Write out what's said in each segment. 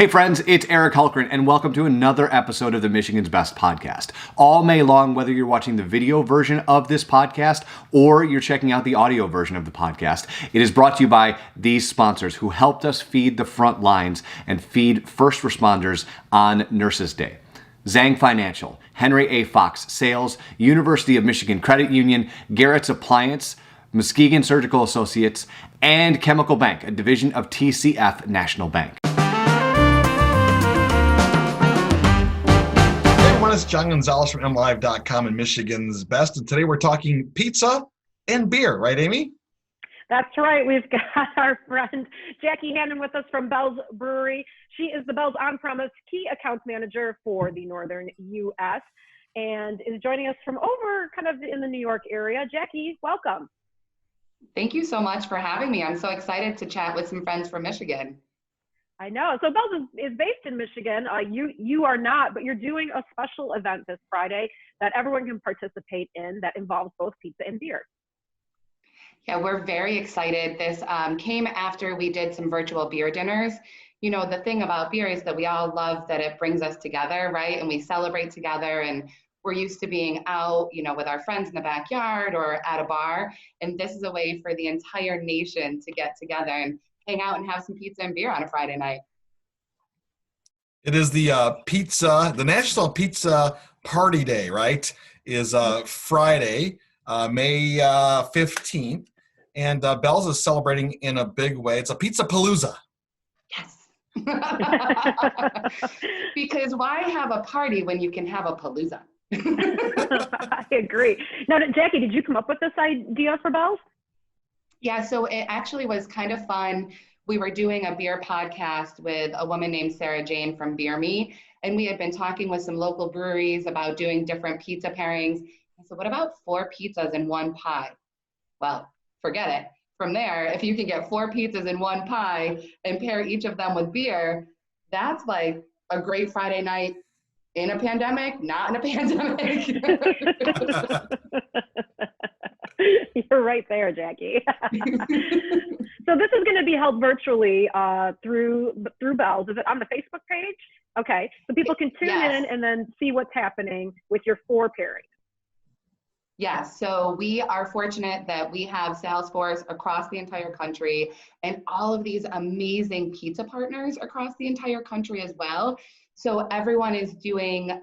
Hey friends, it's Eric Hulkran, and welcome to another episode of the Michigan's Best podcast. All May long, whether you're watching the video version of this podcast or you're checking out the audio version of the podcast, it is brought to you by these sponsors who helped us feed the front lines and feed first responders on Nurses Day. Zhang Financial, Henry A. Fox Sales, University of Michigan Credit Union, Garrett's Appliance, Muskegon Surgical Associates, and Chemical Bank, a division of TCF National Bank. It's John Gonzalez from MLive.com and Michigan's Best. And today we're talking pizza and beer, right, Amy? That's right. We've got our friend Jacki Hannon with us from Bell's Brewery. She is the Bell's on-premise key accounts manager for the Northern U.S. and is joining us from over kind of in the New York area. Jacki, welcome. Thank you so much for having me. I'm so excited to chat with some friends from Michigan. I know. So Bell's is based in Michigan. You are not, but you're doing a special event this Friday that everyone can participate in that involves both pizza and beer. Yeah, we're very excited. This came after we did some virtual beer dinners. You know, the thing about beer is that we all love that it brings us together, right? And we celebrate together, and we're used to being out, you know, with our friends in the backyard or at a bar. And this is a way for the entire nation to get together and hang out and have some pizza and beer on a Friday night. It is the the National Pizza Party Day, right? Is Friday, May 15th. And Bell's is celebrating in a big way. It's a Pizza Palooza. Yes. Because why have a party when you can have a palooza? I agree. Now, Jacki, did you come up with this idea for Bell's? Yeah, so it actually was kind of fun. We were doing a beer podcast with a woman named Sarah Jane from Beer Me, and we had been talking with some local breweries about doing different pizza pairings. I said, what about 4 pizzas in 1 pie? Well, forget it. From there, if you can get 4 pizzas in 1 pie and pair each of them with beer, that's like a great Friday night in a pandemic, not in a pandemic. You're right there, Jacki. So this is going to be held virtually through Bell's. Is it on the Facebook page? Okay, so people can tune in and then see what's happening with your 4 pairings. Yes, so we are fortunate that we have sales force across the entire country and all of these amazing pizza partners across the entire country as well. So everyone is doing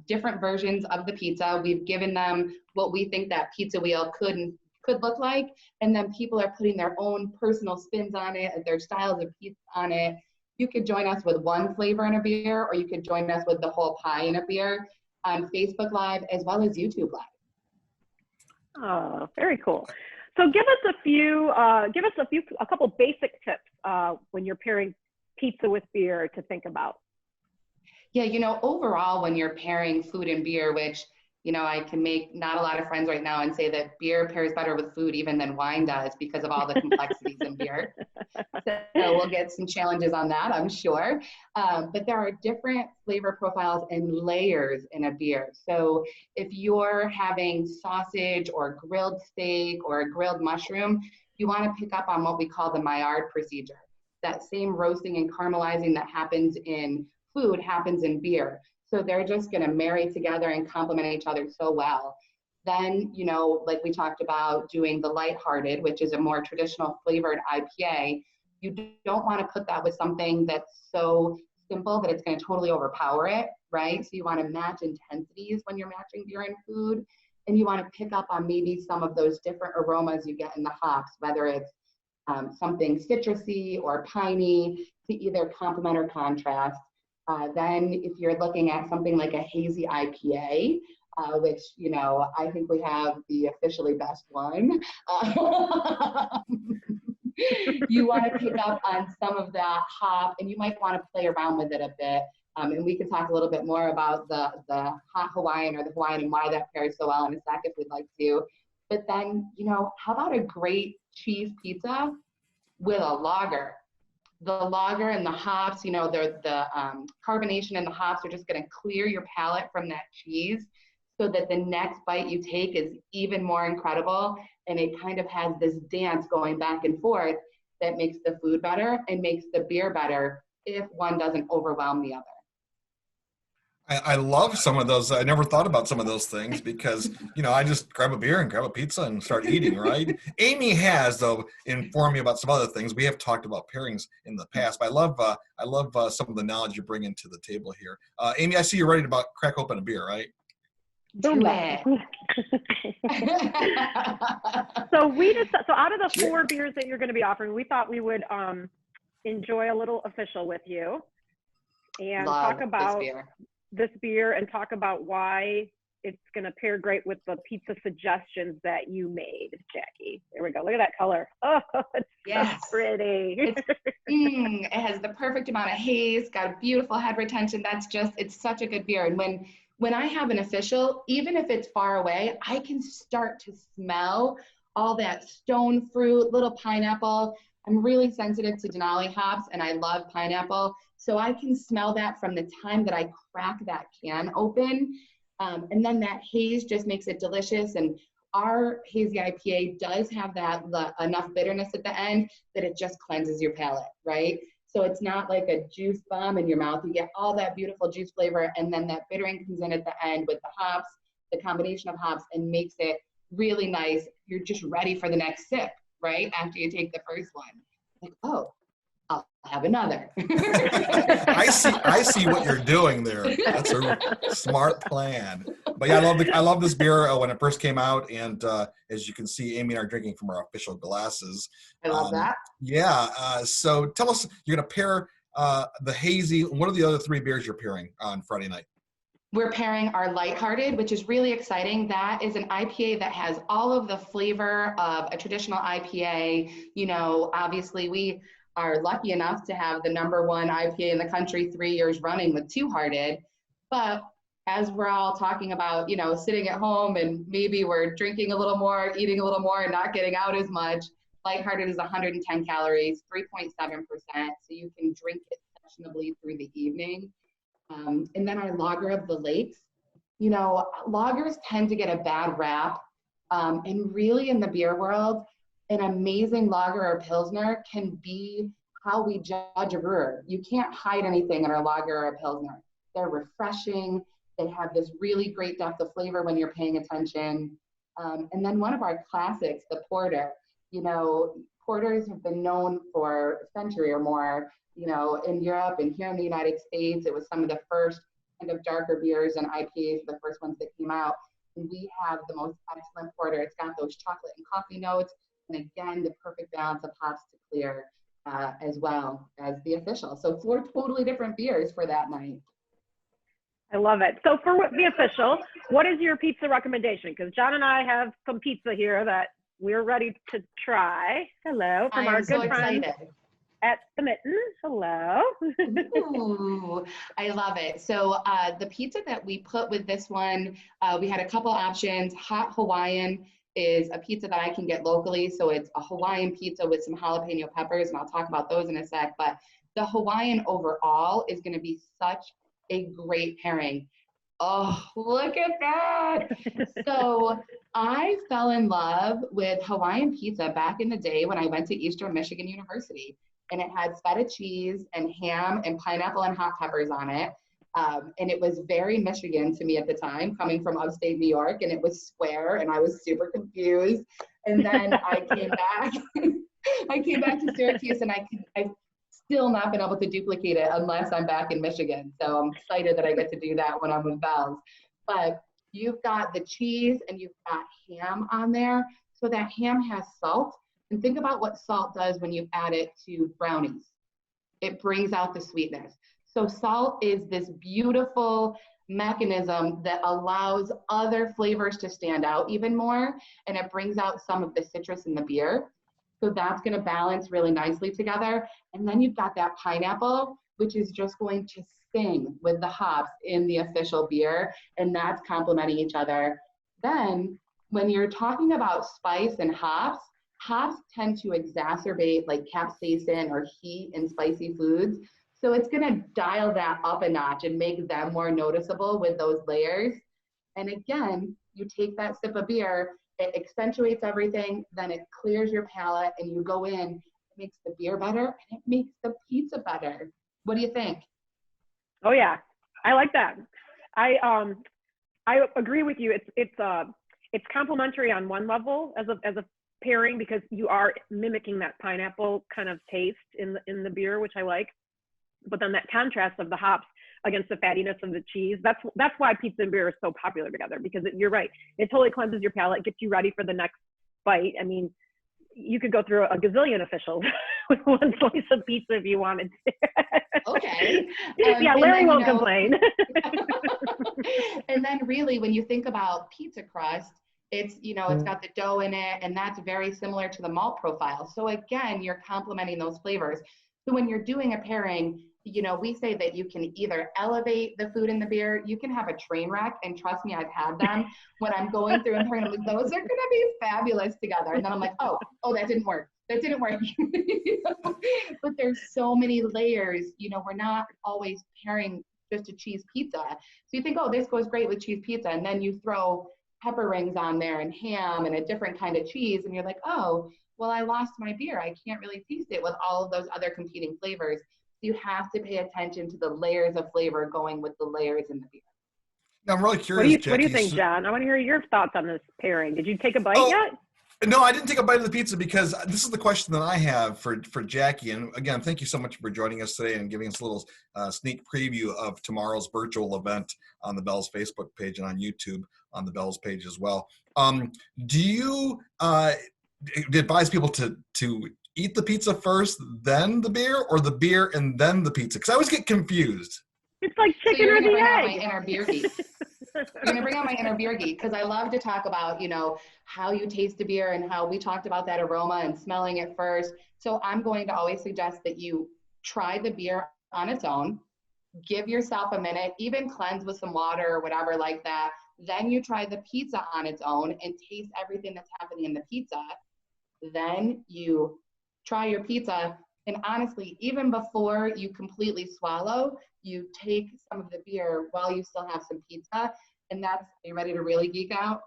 different versions of the pizza. We've given them what we think that pizza wheel could look like, and then people are putting their own personal spins on it, their styles of pizza on it. You could join us with one flavor in a beer, or you could join us with the whole pie in a beer on Facebook Live as well as YouTube Live. Oh, very cool. So give us a couple basic tips when you're pairing pizza with beer to think about. Yeah, you know, overall, when you're pairing food and beer, which, you know, I can make not a lot of friends right now and say that beer pairs better with food even than wine does because of all the complexities in beer. So we'll get some challenges on that, I'm sure. But there are different flavor profiles and layers in a beer. So if you're having sausage or grilled steak or a grilled mushroom, you want to pick up on what we call the Maillard procedure. That same roasting and caramelizing that happens in food happens in beer. So they're just going to marry together and complement each other so well. Then, you know, like we talked about doing the lighthearted, which is a more traditional flavored IPA, you don't want to put that with something that's so simple that it's going to totally overpower it, right? So you want to match intensities when you're matching beer and food. And you want to pick up on maybe some of those different aromas you get in the hops, whether it's something citrusy or piney to either complement or contrast. Then if you're looking at something like a hazy IPA, which, you know, I think we have the officially best one, you want to pick up on some of that hop, and you might want to play around with it a bit. And we can talk a little bit more about the hot Hawaiian or the Hawaiian and why that pairs so well in a sec if we'd like to. But then, you know, how about a great cheese pizza with a lager? The lager and the hops, you know, the carbonation and the hops are just going to clear your palate from that cheese so that the next bite you take is even more incredible. And it kind of has this dance going back and forth that makes the food better and makes the beer better if one doesn't overwhelm the other. I love some of those. I never thought about some of those things because, I just grab a beer and grab a pizza and start eating, right? Amy has, though, informed me about some other things. We have talked about pairings in the past, but I love some of the knowledge you bring into the table here. Amy, I see you're ready to crack open a beer, right? Boom. Do it. So out of the 4 beers that you're going to be offering, we thought we would enjoy a little official with you and Love talk about this beer. and talk about why it's going to pair great with the pizza suggestions that you made, Jackie. There we go. Look at that color. Oh, it's so pretty. It has the perfect amount of haze, got a beautiful head retention. It's such a good beer. And when I have an official, even if it's far away, I can start to smell all that stone fruit, little pineapple. I'm really sensitive to Denali hops and I love pineapple. So I can smell that from the time that I crack that can open. And then that haze just makes it delicious. And our hazy IPA does have enough bitterness at the end that it just cleanses your palate, right? So it's not like a juice bomb in your mouth. You get all that beautiful juice flavor, and then that bittering comes in at the end with the hops, the combination of hops, and makes it really nice. You're just ready for the next sip, right? After you take the first one. Like, oh, I'll have another. I see what you're doing there. That's a smart plan. But yeah, I love this beer when it first came out, and as you can see, Amy and I are drinking from our official glasses. I love that. Yeah. So tell us, you're gonna pair the hazy. What are the other 3 beers you're pairing on Friday night? We're pairing our Lighthearted, which is really exciting. That is an IPA that has all of the flavor of a traditional IPA. Obviously we are lucky enough to have the #1 IPA in the country 3 years running with Two Hearted. But as we're all talking about, sitting at home and maybe we're drinking a little more, eating a little more, and not getting out as much, Lighthearted is 110 calories, 3.7%, so you can drink it sessionably through the evening. And then our Lager of the Lakes. Lagers tend to get a bad rap, and really in the beer world, an amazing lager or pilsner can be how we judge a brewer. You can't hide anything in a lager or a pilsner. They're refreshing. They have this really great depth of flavor when you're paying attention. And then one of our classics, the porter. Porters have been known for a century or more, in Europe and here in the United States. It was some of the first kind of darker beers and IPAs, the first ones that came out. And we have the most excellent porter. It's got those chocolate and coffee notes. And again, the perfect balance of hops to clear, as well as the official. So 4 totally different beers for that night. I love it. So for the official, what is your pizza recommendation? Because John and I have some pizza here that we're ready to try. Hello, from our good friends at the Mitten. Hello. Ooh, I love it. So the pizza that we put with this one, we had a couple options. Hot Hawaiian is a pizza that I can get locally. So it's a Hawaiian pizza with some jalapeno peppers, and I'll talk about those in a sec. But the Hawaiian overall is going to be such a great pairing. Oh, look at that. So I fell in love with Hawaiian pizza back in the day when I went to Eastern Michigan University, and it had feta cheese and ham and pineapple and hot peppers on it. And it was very Michigan to me at the time, coming from upstate New York, and it was square, and I was super confused. And then I came back. I came back to Syracuse, and I've still not been able to duplicate it unless I'm back in Michigan. So I'm excited that I get to do that when I'm with Bells. But you've got the cheese and you've got ham on there. So that ham has salt. And think about what salt does when you add it to brownies. It brings out the sweetness. So salt is this beautiful mechanism that allows other flavors to stand out even more, and it brings out some of the citrus in the beer. So that's going to balance really nicely together. And then you've got that pineapple, which is just going to sing with the hops in the official beer, and that's complementing each other. Then when you're talking about spice and hops tend to exacerbate like capsaicin or heat in spicy foods. So it's going to dial that up a notch and make them more noticeable with those layers. And again, you take that sip of beer, it accentuates everything, then it clears your palate, and you go in, it makes the beer better, and it makes the pizza better. What do you think? Oh yeah, I like that. I agree with you. It's complimentary on one level as a pairing because you are mimicking that pineapple kind of taste in the beer, which I like. But then that contrast of the hops against the fattiness of the cheese, that's why pizza and beer is so popular together, because you're right. It totally cleanses your palate, gets you ready for the next bite. I mean, you could go through a gazillion officials with one slice of pizza if you wanted to. Okay. Yeah, Larry won't complain. And then really, when you think about pizza crust, it's, it's got the dough in it, and that's very similar to the malt profile. So again, you're complementing those flavors. So when you're doing a pairing, we say that you can either elevate the food and the beer, you can have a train wreck, and trust me, I've had them when I'm going through and pairing, I'm like, those are going to be fabulous together. And then I'm like, oh, that didn't work. That didn't work. But there's so many layers, we're not always pairing just a cheese pizza. So you think, oh, this goes great with cheese pizza. And then you throw pepper rings on there and ham and a different kind of cheese. And you're like, oh, well, I lost my beer. I can't really taste it with all of those other competing flavors. You have to pay attention to the layers of flavor going with the layers in the beer. Now, I'm really curious, What do you Jacki. think, John? I want to hear your thoughts on this pairing. Did you take a bite yet? No, I didn't take a bite of the pizza because this is the question that I have for Jacki. And again, thank you so much for joining us today and giving us a little sneak preview of tomorrow's virtual event on the Bell's Facebook page and on YouTube on the Bell's page as well. Do you advise people to eat the pizza first, then the beer, or the beer and then the pizza? Because I always get confused. It's like chicken or the egg. My inner beer geek. You're going to bring out my inner beer geek, because I love to talk about, how you taste the beer and how we talked about that aroma and smelling it first. So I'm going to always suggest that you try the beer on its own, give yourself a minute, even cleanse with some water or whatever like that. Then you try the pizza on its own and taste everything that's happening in the pizza. Then you try your pizza. And honestly, even before you completely swallow, you take some of the beer while you still have some pizza. And are you ready to really geek out?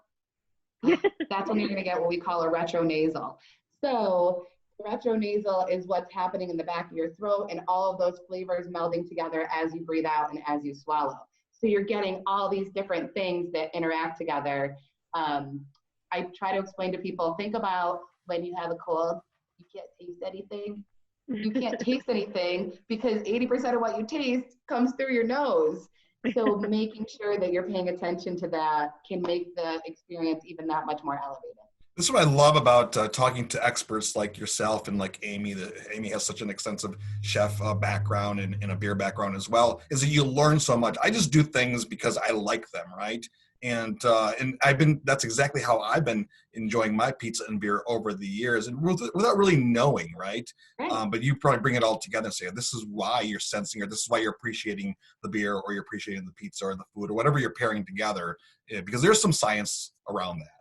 That's when you're going to get what we call a retronasal. So retronasal is what's happening in the back of your throat and all of those flavors melding together as you breathe out and as you swallow. So you're getting all these different things that interact together. I try to explain to people, think about when you have a cold, you can't taste anything. You can't taste anything because 80% of what you taste comes through your nose. So making sure that you're paying attention to that can make the experience even that much more elevated. This is what I love about talking to experts like yourself and like Amy. Amy has such an extensive chef background and a beer background as well, is that you learn so much. I just do things because I like them, right? And that's exactly how I've been enjoying my pizza and beer over the years, and without really knowing, right? But you probably bring it all together and say, this is why you're sensing, or this is why you're appreciating the beer, or you're appreciating the pizza or the food or whatever you're pairing together, because there's some science around that.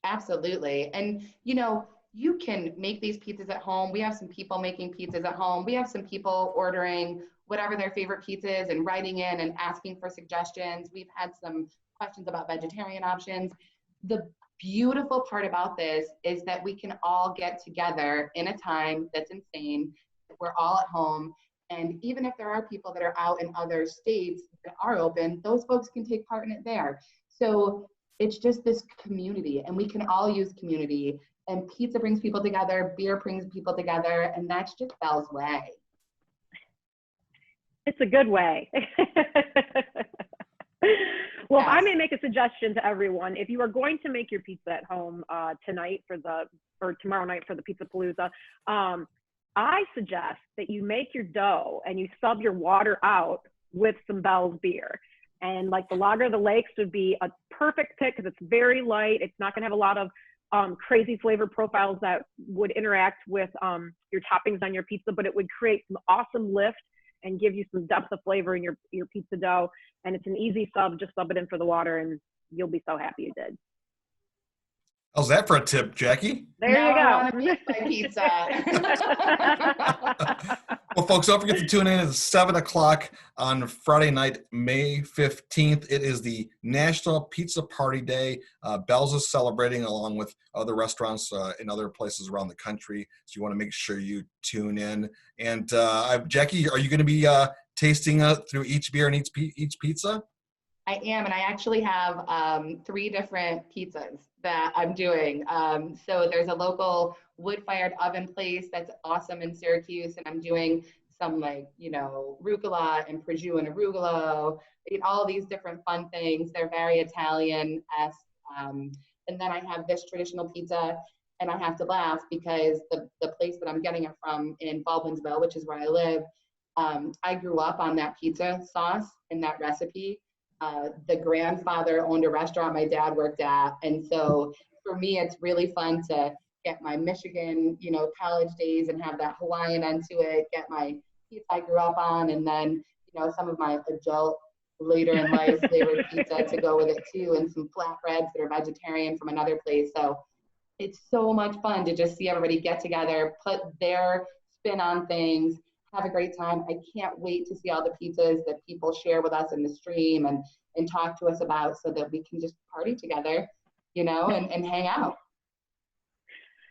Absolutely. And, you can make these pizzas at home. We have some people making pizzas at home. We have some people ordering whatever their favorite pizza is and writing in and asking for suggestions. We've had some questions about vegetarian options. The beautiful part about this is that we can all get together in a time that's insane. We're all at home. And even if there are people that are out in other states that are open, those folks can take part in it there. So it's just this community, and we can all use community. And pizza brings people together, beer brings people together, and that's just Bell's way. It's a good way. Well, yes. If I may make a suggestion to everyone, if you are going to make your pizza at home tonight or tomorrow night for the Pizza Palooza, I suggest that you make your dough and you sub your water out with some Bell's beer. And like the Lager of the Lakes would be a perfect pick because it's very light. It's not going to have a lot of crazy flavor profiles that would interact with your toppings on your pizza, but it would create some awesome lift and give you some depth of flavor in your pizza dough. And it's an easy sub, just sub it in for the water and you'll be so happy you did. How's that for a tip, Jackie? There Now you go. I want to make my pizza. Well, folks, don't forget to tune in at 7 o'clock on Friday night, May 15th. It is the National Pizza Party Day. Bell's is celebrating along with other restaurants in other places around the country. So you want to make sure you tune in. And Jackie, are you going to be tasting through each beer and each pizza? I am, and I actually have 3 different pizzas that I'm doing. So there's a local wood-fired oven place that's awesome in Syracuse, and I'm doing some rucola and prosciutto and arugula, all these different fun things. They're very Italian-esque. And then I have this traditional pizza, and I have to laugh because the place that I'm getting it from in Baldwinsville, which is where I live, I grew up on that pizza sauce and that recipe. The grandfather owned a restaurant my dad worked at. And so for me, it's really fun to get my Michigan, college days and have that Hawaiian into it, get my pizza I grew up on, and then, some of my adult later in life flavored pizza to go with it too, and some flatbreads that are vegetarian from another place. So it's so much fun to just see everybody get together, put their spin on things, have a great time. I can't wait to see all the pizzas that people share with us in the stream and talk to us about, so that we can just party together, and hang out.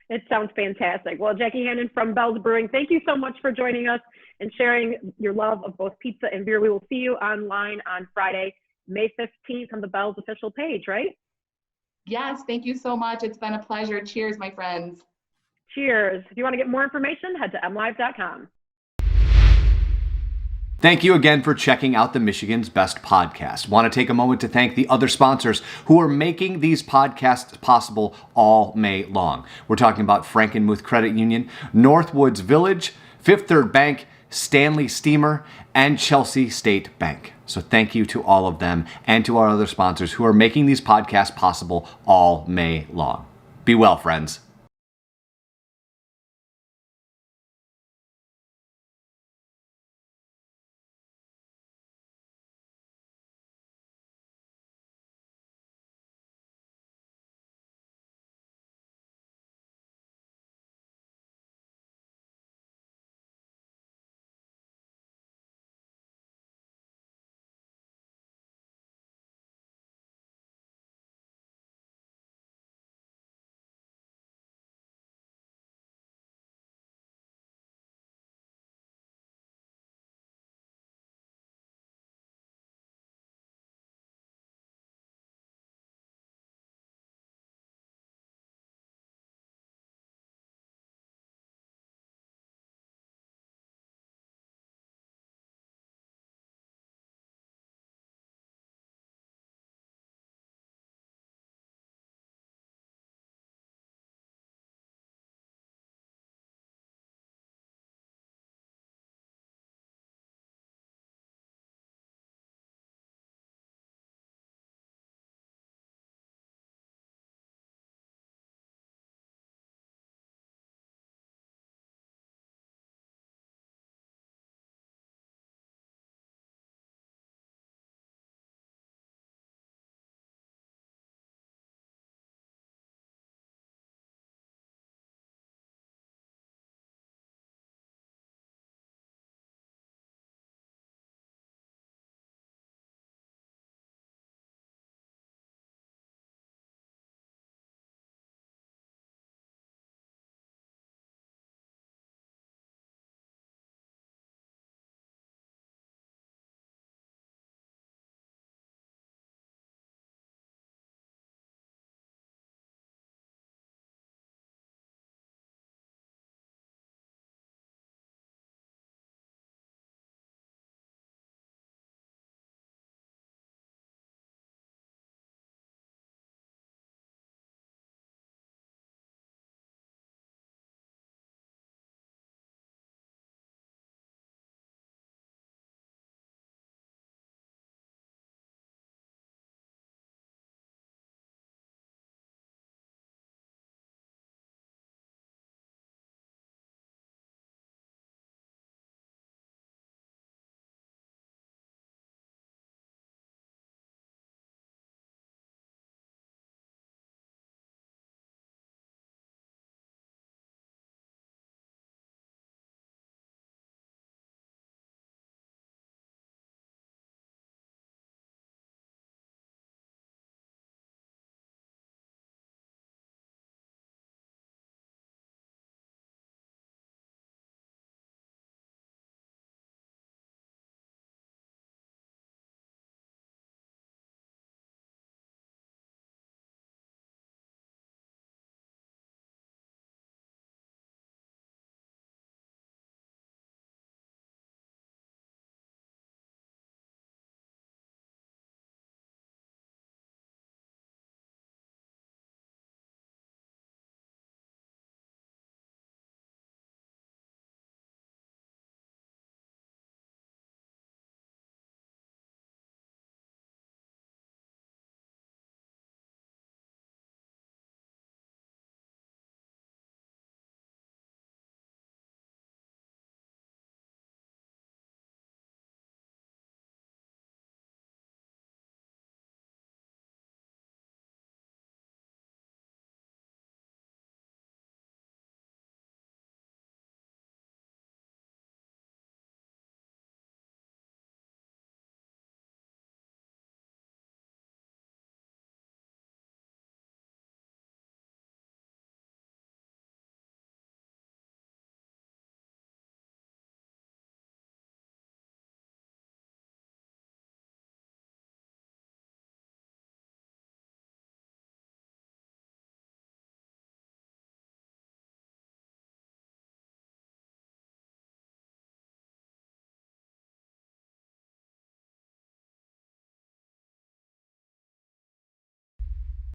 It sounds fantastic. Well, Jacki Hannon from Bell's Brewing, thank you so much for joining us and sharing your love of both pizza and beer. We will see you online on Friday, May 15th on the Bell's official page, right? Yes, thank you so much. It's been a pleasure. Cheers, my friends. Cheers. If you want to get more information, head to mlive.com. Thank you again for checking out the Michigan's Best podcast. Want to take a moment to thank the other sponsors who are making these podcasts possible all May long. We're talking about Frankenmuth Credit Union, Northwoods Village, Fifth Third Bank, Stanley Steamer, and Chelsea State Bank. So thank you to all of them and to our other sponsors who are making these podcasts possible all May long. Be well, friends.